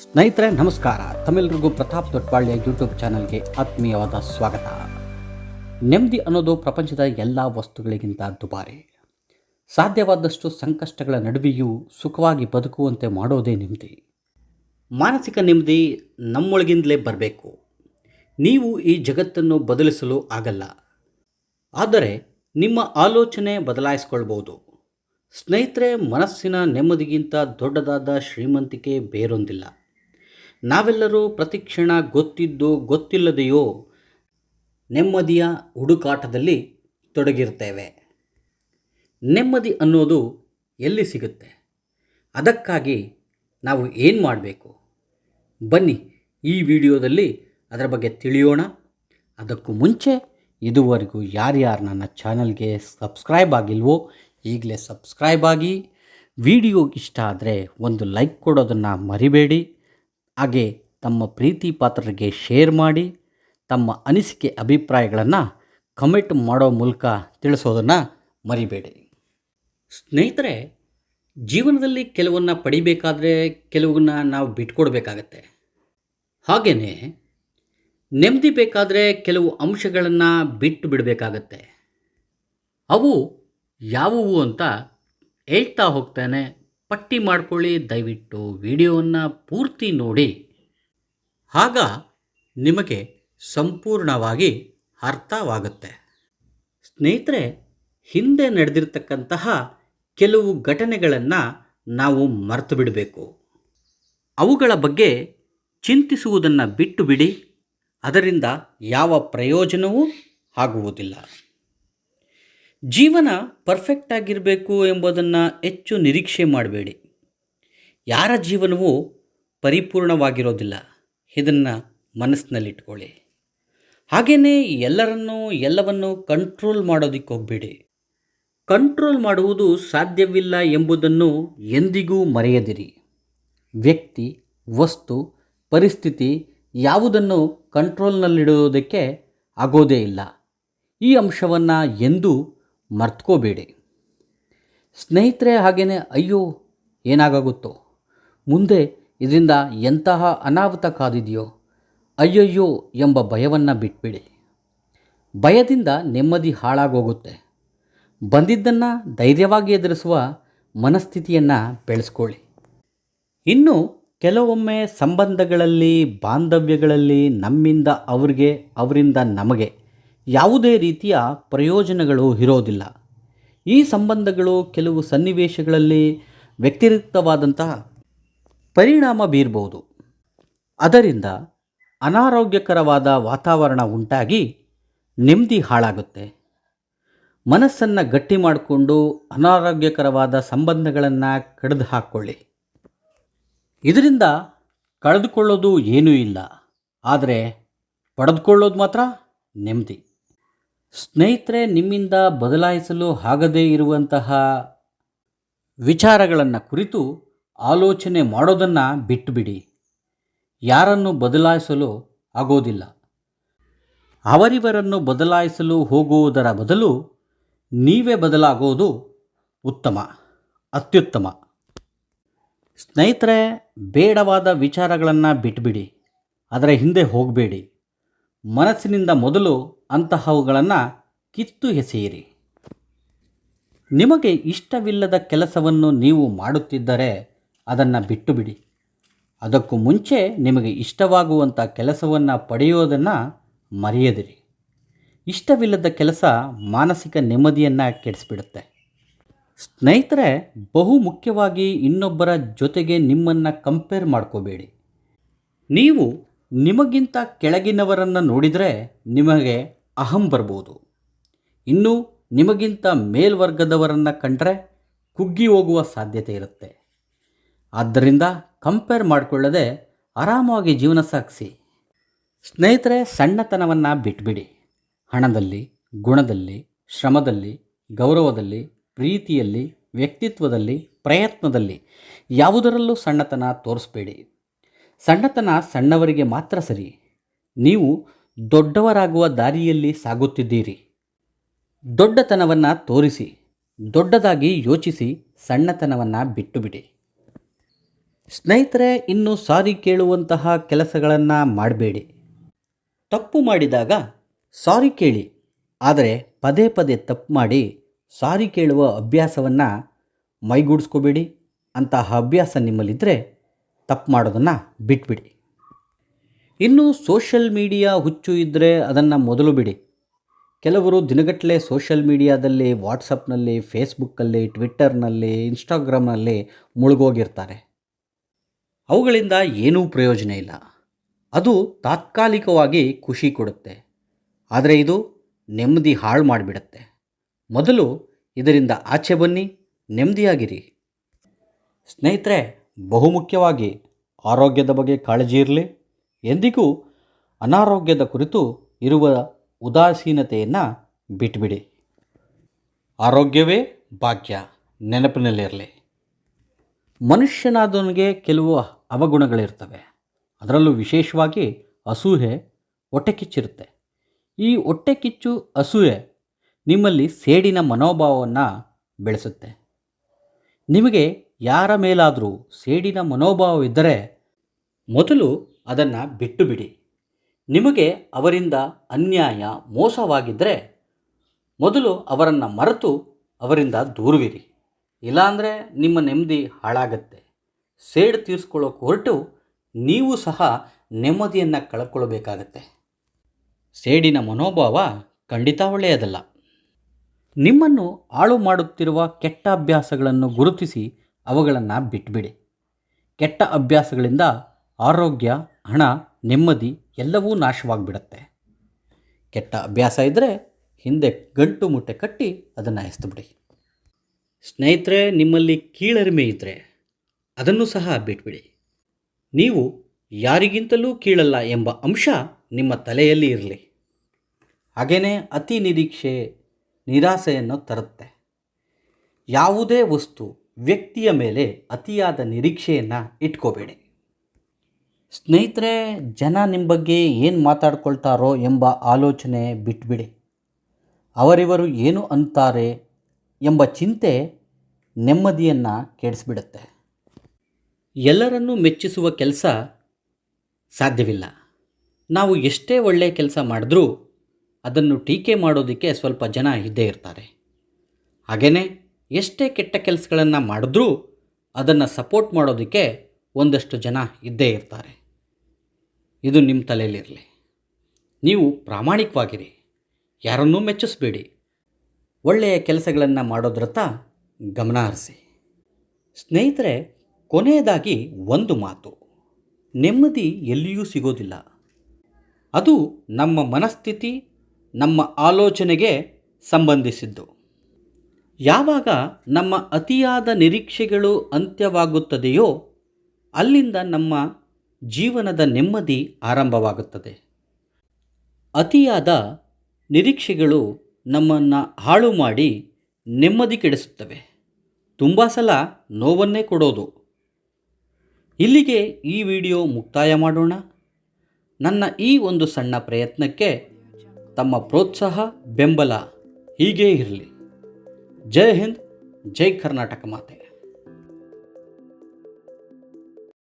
ಸ್ನೇಹಿತರೆ ನಮಸ್ಕಾರ. ತಮ್ಮೆಲ್ಲರಿಗೂ ಪ್ರತಾಪ್ ದೊಡ್ಡಪಾಳ್ಯ ಯೂಟ್ಯೂಬ್ ಚಾನಲ್ಗೆ ಆತ್ಮೀಯವಾದ ಸ್ವಾಗತ. ನೆಮ್ಮದಿ ಅನ್ನೋದು ಪ್ರಪಂಚದ ಎಲ್ಲ ವಸ್ತುಗಳಿಗಿಂತ ದುಬಾರಿ. ಸಾಧ್ಯವಾದಷ್ಟು ಸಂಕಷ್ಟಗಳ ನಡುವೆಯೂ ಸುಖವಾಗಿ ಬದುಕುವಂತೆ ಮಾಡೋದೇ ನೆಮ್ಮದಿ. ಮಾನಸಿಕ ನೆಮ್ಮದಿ ನಮ್ಮೊಳಗಿಂದಲೇ ಬರಬೇಕು. ನೀವು ಈ ಜಗತ್ತನ್ನು ಬದಲಿಸಲು ಆಗಲ್ಲ, ಆದರೆ ನಿಮ್ಮ ಆಲೋಚನೆ ಬದಲಾಯಿಸ್ಕೊಳ್ಬೋದು. ಸ್ನೇಹಿತರೆ, ಮನಸ್ಸಿನ ನೆಮ್ಮದಿಗಿಂತ ದೊಡ್ಡದಾದ ಶ್ರೀಮಂತಿಕೆ ಬೇರೊಂದಿಲ್ಲ. ನಾವೆಲ್ಲರೂ ಪ್ರತಿಕ್ಷಣ ಗೊತ್ತಿದ್ದೋ ಗೊತ್ತಿಲ್ಲದೆಯೋ ನೆಮ್ಮದಿಯ ಹುಡುಕಾಟದಲ್ಲಿ ತೊಡಗಿರ್ತೇವೆ. ನೆಮ್ಮದಿ ಅನ್ನೋದು ಎಲ್ಲಿ ಸಿಗುತ್ತೆ? ಅದಕ್ಕಾಗಿ ನಾವು ಏನು ಮಾಡಬೇಕು? ಬನ್ನಿ ಈ ವಿಡಿಯೋದಲ್ಲಿ ಅದರ ಬಗ್ಗೆ ತಿಳಿಯೋಣ. ಅದಕ್ಕೂ ಮುಂಚೆ ಇದುವರೆಗೂ ಯಾರ್ಯಾರು ನನ್ನ ಚಾನಲ್ಗೆ ಸಬ್ಸ್ಕ್ರೈಬ್ ಆಗಿಲ್ವೋ ಈಗಲೇ ಸಬ್ಸ್ಕ್ರೈಬ್ ಆಗಿ. ವಿಡಿಯೋ ಇಷ್ಟ ಆದರೆ ಒಂದು ಲೈಕ್ ಕೊಡೋದನ್ನು ಮರಿಬೇಡಿ. ಹಾಗೆ ತಮ್ಮ ಪ್ರೀತಿ ಪಾತ್ರರಿಗೆ ಶೇರ್ ಮಾಡಿ. ತಮ್ಮ ಅನಿಸಿಕೆ ಅಭಿಪ್ರಾಯಗಳನ್ನು ಕಮೆಂಟ್ ಮಾಡೋ ಮೂಲಕ ತಿಳಿಸೋದನ್ನು ಮರಿಬೇಡಿ. ಸ್ನೇಹಿತರೆ, ಜೀವನದಲ್ಲಿ ಕೆಲವನ್ನ ಪಡಿಬೇಕಾದ್ರೆ ಕೆಲವನ್ನ ನಾವು ಬಿಟ್ಕೊಡ್ಬೇಕಾಗತ್ತೆ. ಹಾಗೆಯೇ ನೆಮ್ಮದಿ ಬೇಕಾದರೆ ಕೆಲವು ಅಂಶಗಳನ್ನು ಬಿಟ್ಟು ಬಿಡಬೇಕಾಗತ್ತೆ. ಅವು ಯಾವುವು ಅಂತ ಹೇಳ್ತಾ ಹೋಗ್ತಾನೆ. ಪಟ್ಟಿ ಮಾಡ್ಕೊಳ್ಳಿ. ದಯವಿಟ್ಟು ವಿಡಿಯೋವನ್ನು ಪೂರ್ತಿ ನೋಡಿ, ಆಗ ನಿಮಗೆ ಸಂಪೂರ್ಣವಾಗಿ ಅರ್ಥವಾಗುತ್ತೆ. ಸ್ನೇಹಿತರೆ, ಹಿಂದೆ ನಡೆದಿರ್ತಕ್ಕಂತಹ ಕೆಲವು ಘಟನೆಗಳನ್ನು ನಾವು ಮರೆತು ಬಿಡಬೇಕು. ಅವುಗಳ ಬಗ್ಗೆ ಚಿಂತಿಸುವುದನ್ನು ಬಿಟ್ಟು ಬಿಡಿ. ಅದರಿಂದ ಯಾವ ಪ್ರಯೋಜನವೂ ಆಗುವುದಿಲ್ಲ. ಜೀವನ ಪರ್ಫೆಕ್ಟ್ ಆಗಿರಬೇಕು ಎಂಬುದನ್ನು ಹೆಚ್ಚು ನಿರೀಕ್ಷೆ ಮಾಡಬೇಡಿ. ಯಾರ ಜೀವನವೂ ಪರಿಪೂರ್ಣವಾಗಿರೋದಿಲ್ಲ. ಇದನ್ನು ಮನಸ್ಸಿನಲ್ಲಿಟ್ಕೊಳ್ಳಿ. ಹಾಗೆಯೇ ಎಲ್ಲವನ್ನೂ ಕಂಟ್ರೋಲ್ ಮಾಡೋದಕ್ಕೆ ಹೋಗಬೇಡಿ. ಕಂಟ್ರೋಲ್ ಮಾಡುವುದು ಸಾಧ್ಯವಿಲ್ಲ ಎಂಬುದನ್ನು ಎಂದಿಗೂ ಮರೆಯದಿರಿ. ವ್ಯಕ್ತಿ, ವಸ್ತು, ಪರಿಸ್ಥಿತಿ ಯಾವುದನ್ನು ಕಂಟ್ರೋಲ್ನಲ್ಲಿಡುವುದಕ್ಕೆ ಆಗೋದೇ ಇಲ್ಲ. ಈ ಅಂಶವನ್ನು ಎಂದೂ ಮರ್ತ್ಕೋಬೇಡಿ. ಸ್ನೇಹಿತರೆ, ಹಾಗೆಯೇ ಅಯ್ಯೋ ಏನಾಗುತ್ತೋ, ಮುಂದೆ ಇದರಿಂದ ಎಂತಹ ಅನಾಹುತ ಕಾದಿದೆಯೋ, ಅಯ್ಯಯ್ಯೋ ಎಂಬ ಭಯವನ್ನು ಬಿಟ್ಬಿಡಿ. ಭಯದಿಂದ ನೆಮ್ಮದಿ ಹಾಳಾಗೋಗುತ್ತೆ. ಬಂದಿದ್ದನ್ನು ಧೈರ್ಯವಾಗಿ ಎದುರಿಸುವ ಮನಸ್ಥಿತಿಯನ್ನು ಬೆಳೆಸ್ಕೊಳ್ಳಿ. ಇನ್ನು ಕೆಲವೊಮ್ಮೆ ಸಂಬಂಧಗಳಲ್ಲಿ, ಬಾಂಧವ್ಯಗಳಲ್ಲಿ ನಮ್ಮಿಂದ ಅವರಿಗೆ, ಅವರಿಂದ ನಮಗೆ ಯಾವುದೇ ರೀತಿಯ ಪ್ರಯೋಜನಗಳು ಇರೋದಿಲ್ಲ. ಈ ಸಂಬಂಧಗಳು ಕೆಲವು ಸನ್ನಿವೇಶಗಳಲ್ಲಿ ವ್ಯತಿರಿಕ್ತವಾದಂತಹ ಪರಿಣಾಮ ಬೀರಬಹುದು. ಅದರಿಂದ ಅನಾರೋಗ್ಯಕರವಾದ ವಾತಾವರಣ ಉಂಟಾಗಿ ನೆಮ್ಮದಿ ಹಾಳಾಗುತ್ತೆ. ಮನಸ್ಸನ್ನು ಗಟ್ಟಿ ಮಾಡಿಕೊಂಡು ಅನಾರೋಗ್ಯಕರವಾದ ಸಂಬಂಧಗಳನ್ನು ಕಡಿದು ಹಾಕ್ಕೊಳ್ಳಿ. ಇದರಿಂದ ಕಳೆದುಕೊಳ್ಳೋದು ಏನೂ ಇಲ್ಲ, ಆದರೆ ಪಡೆದುಕೊಳ್ಳೋದು ಮಾತ್ರ ನೆಮ್ಮದಿ. ಸ್ನೇಹಿತರೆ, ನಿಮ್ಮಿಂದ ಬದಲಾಯಿಸಲು ಆಗದೇ ಇರುವಂತಹ ವಿಚಾರಗಳನ್ನು ಕುರಿತು ಆಲೋಚನೆ ಮಾಡೋದನ್ನು ಬಿಟ್ಟುಬಿಡಿ. ಯಾರನ್ನು ಬದಲಾಯಿಸಲು ಆಗೋದಿಲ್ಲ. ಅವರಿವರನ್ನು ಬದಲಾಯಿಸಲು ಹೋಗುವುದರ ಬದಲು ನೀವೇ ಬದಲಾಗೋದು ಉತ್ತಮ, ಅತ್ಯುತ್ತಮ. ಸ್ನೇಹಿತರೆ, ಬೇಡವಾದ ವಿಚಾರಗಳನ್ನು ಬಿಟ್ಟುಬಿಡಿ. ಅದರ ಹಿಂದೆ ಹೋಗಬೇಡಿ. ಮನಸ್ಸಿನಿಂದ ಮೊದಲು ಅಂತಹವುಗಳನ್ನು ಕಿತ್ತು ಎಸೆಯಿರಿ. ನಿಮಗೆ ಇಷ್ಟವಿಲ್ಲದ ಕೆಲಸವನ್ನು ನೀವು ಮಾಡುತ್ತಿದ್ದರೆ ಅದನ್ನು ಬಿಟ್ಟು ಬಿಡಿ. ಅದಕ್ಕೂ ಮುಂಚೆ ನಿಮಗೆ ಇಷ್ಟವಾಗುವಂಥ ಕೆಲಸವನ್ನು ಪಡೆಯೋದನ್ನು ಮರೆಯದಿರಿ. ಇಷ್ಟವಿಲ್ಲದ ಕೆಲಸ ಮಾನಸಿಕ ನೆಮ್ಮದಿಯನ್ನು ಕೆಡಿಸಿಬಿಡುತ್ತೆ. ಸ್ನೇಹಿತರೆ, ಬಹು ಮುಖ್ಯವಾಗಿ ಇನ್ನೊಬ್ಬರ ಜೊತೆಗೆ ನಿಮ್ಮನ್ನು ಕಂಪೇರ್ ಮಾಡ್ಕೋಬೇಡಿ. ನೀವು ನಿಮಗಿಂತ ಕೆಳಗಿನವರನ್ನು ನೋಡಿದರೆ ನಿಮಗೆ ಅಹಂ ಬರ್ಬೋದು. ಇನ್ನು ನಿಮಗಿಂತ ಮೇಲ್ವರ್ಗದವರನ್ನು ಕಂಡರೆ ಕುಗ್ಗಿ ಹೋಗುವ ಸಾಧ್ಯತೆ ಇರುತ್ತೆ. ಆದ್ದರಿಂದ ಕಂಪೇರ್ ಮಾಡಿಕೊಳ್ಳದೆ ಆರಾಮಾಗಿ ಜೀವನ ಸಾಗಿಸಿ. ಸ್ನೇಹಿತರೆ, ಸಣ್ಣತನವನ್ನು ಬಿಟ್ಬಿಡಿ. ಹಣದಲ್ಲಿ, ಗುಣದಲ್ಲಿ, ಶ್ರಮದಲ್ಲಿ, ಗೌರವದಲ್ಲಿ, ಪ್ರೀತಿಯಲ್ಲಿ, ವ್ಯಕ್ತಿತ್ವದಲ್ಲಿ, ಪ್ರಯತ್ನದಲ್ಲಿ ಯಾವುದರಲ್ಲೂ ಸಣ್ಣತನ ತೋರಿಸಬೇಡಿ. ಸಣ್ಣತನ ಸಣ್ಣವರಿಗೆ ಮಾತ್ರ ಸರಿ. ನೀವು ದೊಡ್ಡವರಾಗುವ ದಾರಿಯಲ್ಲಿ ಸಾಗುತ್ತಿದ್ದೀರಿ. ದೊಡ್ಡತನವನ್ನು ತೋರಿಸಿ, ದೊಡ್ಡದಾಗಿ ಯೋಚಿಸಿ, ಸಣ್ಣತನವನ್ನು ಬಿಟ್ಟುಬಿಡಿ. ಸ್ನೇಹಿತರೆ, ಇನ್ನು ಸಾರಿ ಕೇಳುವಂತಹ ಕೆಲಸಗಳನ್ನು ಮಾಡಬೇಡಿ. ತಪ್ಪು ಮಾಡಿದಾಗ ಸಾರಿ ಕೇಳಿ, ಆದರೆ ಪದೇ ಪದೇ ತಪ್ಪು ಮಾಡಿ ಸಾರಿ ಕೇಳುವ ಅಭ್ಯಾಸವನ್ನು ಮೈಗೂಡಿಸ್ಕೋಬೇಡಿ. ಅಂತಹ ಅಭ್ಯಾಸ ನಿಮ್ಮಲ್ಲಿದ್ದರೆ ತಪ್ಪು ಮಾಡೋದನ್ನು ಬಿಟ್ಬಿಡಿ. ಇನ್ನು ಸೋಷಲ್ ಮೀಡಿಯಾ ಹುಚ್ಚು ಇದ್ದರೆ ಅದನ್ನು ಮೊದಲು ಬಿಡಿ. ಕೆಲವರು ದಿನಗಟ್ಟಲೆ ಸೋಷಲ್ ಮೀಡಿಯಾದಲ್ಲಿ, ವಾಟ್ಸಪ್ನಲ್ಲಿ, ಫೇಸ್ಬುಕ್ಕಲ್ಲಿ, ಟ್ವಿಟ್ಟರ್ನಲ್ಲಿ, ಇನ್ಸ್ಟಾಗ್ರಾಮ್ನಲ್ಲಿ ಮುಳುಗೋಗಿರ್ತಾರೆ. ಅವುಗಳಿಂದ ಏನೂ ಪ್ರಯೋಜನ ಇಲ್ಲ. ಅದು ತಾತ್ಕಾಲಿಕವಾಗಿ ಖುಷಿ ಕೊಡುತ್ತೆ, ಆದರೆ ಇದು ನೆಮ್ಮದಿ ಹಾಳು ಮಾಡಿಬಿಡುತ್ತೆ. ಮೊದಲು ಇದರಿಂದ ಆಚೆ ಬನ್ನಿ, ನೆಮ್ಮದಿಯಾಗಿರಿ. ಸ್ನೇಹಿತರೆ, ಬಹುಮುಖ್ಯವಾಗಿ ಆರೋಗ್ಯದ ಬಗ್ಗೆ ಕಾಳಜಿ ಇರಲಿ. ಎಂದಿಗೂ ಅನಾರೋಗ್ಯದ ಕುರಿತು ಇರುವ ಉದಾಸೀನತೆಯನ್ನು ಬಿಟ್ಬಿಡಿ. ಆರೋಗ್ಯವೇ ಭಾಗ್ಯ, ನೆನಪಿನಲ್ಲಿರಲಿ. ಮನುಷ್ಯನಾದವನಿಗೆ ಕೆಲವು ಅವಗುಣಗಳಿರ್ತವೆ. ಅದರಲ್ಲೂ ವಿಶೇಷವಾಗಿ ಅಸೂಯೆ, ಹೊಟ್ಟೆಕಿಚ್ಚಿರುತ್ತೆ. ಈ ಹೊಟ್ಟೆಕಿಚ್ಚು, ಅಸೂಯೆ ನಿಮ್ಮಲ್ಲಿ ಸೇಡಿನ ಮನೋಭಾವವನ್ನು ಬೆಳೆಸುತ್ತೆ. ನಿಮಗೆ ಯಾರ ಮೇಲಾದರೂ ಸೇಡಿನ ಮನೋಭಾವವಿದ್ದರೆ ಮೊದಲು ಅದನ್ನು ಬಿಟ್ಟು ಬಿಡಿ. ನಿಮಗೆ ಅವರಿಂದ ಅನ್ಯಾಯ, ಮೋಸವಾಗಿದ್ದರೆ ಮೊದಲು ಅವರನ್ನು ಮರೆತು ಅವರಿಂದ ದೂರವಿರಿ. ಇಲ್ಲಾಂದರೆ ನಿಮ್ಮ ನೆಮ್ಮದಿ ಹಾಳಾಗತ್ತೆ. ಸೇಡು ತೀರಿಸ್ಕೊಳ್ಳೋಕೆ ಹೊರಟು ನೀವು ಸಹ ನೆಮ್ಮದಿಯನ್ನು ಕಳ್ಕೊಳ್ಬೇಕಾಗತ್ತೆ. ಸೇಡಿನ ಮನೋಭಾವ ಖಂಡಿತ ಒಳ್ಳೆಯದಲ್ಲ. ನಿಮ್ಮನ್ನು ಹಾಳು ಮಾಡುತ್ತಿರುವ ಕೆಟ್ಟ ಅಭ್ಯಾಸಗಳನ್ನು ಗುರುತಿಸಿ ಅವುಗಳನ್ನು ಬಿಟ್ಬಿಡಿ. ಕೆಟ್ಟ ಅಭ್ಯಾಸಗಳಿಂದ ಆರೋಗ್ಯ, ಹಣ, ನೆಮ್ಮದಿ ಎಲ್ಲವೂ ನಾಶವಾಗಿಬಿಡುತ್ತೆ. ಕೆಟ್ಟ ಅಭ್ಯಾಸ ಇದ್ದರೆ ಹಿಂದೆ ಗಂಟು ಮುಟ್ಟೆ ಕಟ್ಟಿ ಅದನ್ನು ಎಸೆದುಬಿಡಿ. ಸ್ನೇಹಿತರೆ, ನಿಮ್ಮಲ್ಲಿ ಕೀಳರಿಮೆ ಇದ್ದರೆ ಅದನ್ನು ಸಹ ಬಿಟ್ಬಿಡಿ. ನೀವು ಯಾರಿಗಿಂತಲೂ ಕೀಳಲ್ಲ ಎಂಬ ಅಂಶ ನಿಮ್ಮ ತಲೆಯಲ್ಲಿ ಇರಲಿ. ಹಾಗೆಯೇ ಅತಿ ನಿರೀಕ್ಷೆ ನಿರಾಸೆಯನ್ನು ತರುತ್ತೆ. ಯಾವುದೇ ವಸ್ತು, ವ್ಯಕ್ತಿಯ ಮೇಲೆ ಅತಿಯಾದ ನಿರೀಕ್ಷೆಯನ್ನು ಇಟ್ಕೋಬೇಡಿ. ಸ್ನೇಹಿತರೆ, ಜನ ನಿಮ್ಮ ಬಗ್ಗೆ ಏನು ಮಾತಾಡ್ಕೊಳ್ತಾರೋ ಎಂಬ ಆಲೋಚನೆ ಬಿಟ್ಬಿಡಿ. ಅವರಿವರು ಏನು ಅಂತಾರೆ ಎಂಬ ಚಿಂತೆ ನೆಮ್ಮದಿಯನ್ನು ಕೆಡಿಸಿಬಿಡುತ್ತೆ. ಎಲ್ಲರನ್ನೂ ಮೆಚ್ಚಿಸುವ ಕೆಲಸ ಸಾಧ್ಯವಿಲ್ಲ. ನಾವು ಎಷ್ಟೇ ಒಳ್ಳೆಯ ಕೆಲಸ ಮಾಡಿದ್ರೂ ಅದನ್ನು ಟೀಕೆ ಮಾಡೋದಕ್ಕೆ ಸ್ವಲ್ಪ ಜನ ಇದ್ದೇ ಇರ್ತಾರೆ. ಹಾಗೆಯೇ ಎಷ್ಟೇ ಕೆಟ್ಟ ಕೆಲಸಗಳನ್ನು ಮಾಡಿದ್ರೂ ಅದನ್ನು ಸಪೋರ್ಟ್ ಮಾಡೋದಕ್ಕೆ ಒಂದಷ್ಟು ಜನ ಇದ್ದೇ ಇರ್ತಾರೆ. ಇದು ನಿಮ್ಮ ತಲೆಯಲ್ಲಿರಲಿ. ನೀವು ಪ್ರಾಮಾಣಿಕವಾಗಿರಿ, ಯಾರನ್ನೂ ಮೆಚ್ಚಿಸಬೇಡಿ. ಒಳ್ಳೆಯ ಕೆಲಸಗಳನ್ನು ಮಾಡೋದ್ರತ್ತ ಗಮನ ಹರಿಸಿ. ಸ್ನೇಹಿತರೆ, ಕೊನೆಯದಾಗಿ ಒಂದು ಮಾತು: ನೆಮ್ಮದಿ ಎಲ್ಲಿಯೂ ಸಿಗೋದಿಲ್ಲ. ಅದು ನಮ್ಮ ಮನಸ್ಥಿತಿ, ನಮ್ಮ ಆಲೋಚನೆಗೆ ಸಂಬಂಧಿಸಿದ್ದು. ಯಾವಾಗ ನಮ್ಮ ಅತಿಯಾದ ನಿರೀಕ್ಷೆಗಳು ಅಂತ್ಯವಾಗುತ್ತದೆಯೋ ಅಲ್ಲಿಂದ ನಮ್ಮ ಜೀವನದ ನೆಮ್ಮದಿ ಆರಂಭವಾಗುತ್ತದೆ. ಅತಿಯಾದ ನಿರೀಕ್ಷೆಗಳು ನಮ್ಮನ್ನು ಹಾಳು ಮಾಡಿ ನೆಮ್ಮದಿ ಕೆಡಿಸುತ್ತವೆ. ತುಂಬ ಸಲ ನೋವನ್ನೇ ಕೊಡೋದು. ಇಲ್ಲಿಗೆ ಈ ವಿಡಿಯೋ ಮುಕ್ತಾಯ ಮಾಡೋಣ. ನನ್ನ ಈ ಒಂದು ಸಣ್ಣ ಪ್ರಯತ್ನಕ್ಕೆ ತಮ್ಮ ಪ್ರೋತ್ಸಾಹ, ಬೆಂಬಲ ಹೀಗೇ ಇರಲಿ. ಜೈ ಹಿಂದ್, ಜೈ ಕರ್ನಾಟಕ ಮಾತೆ.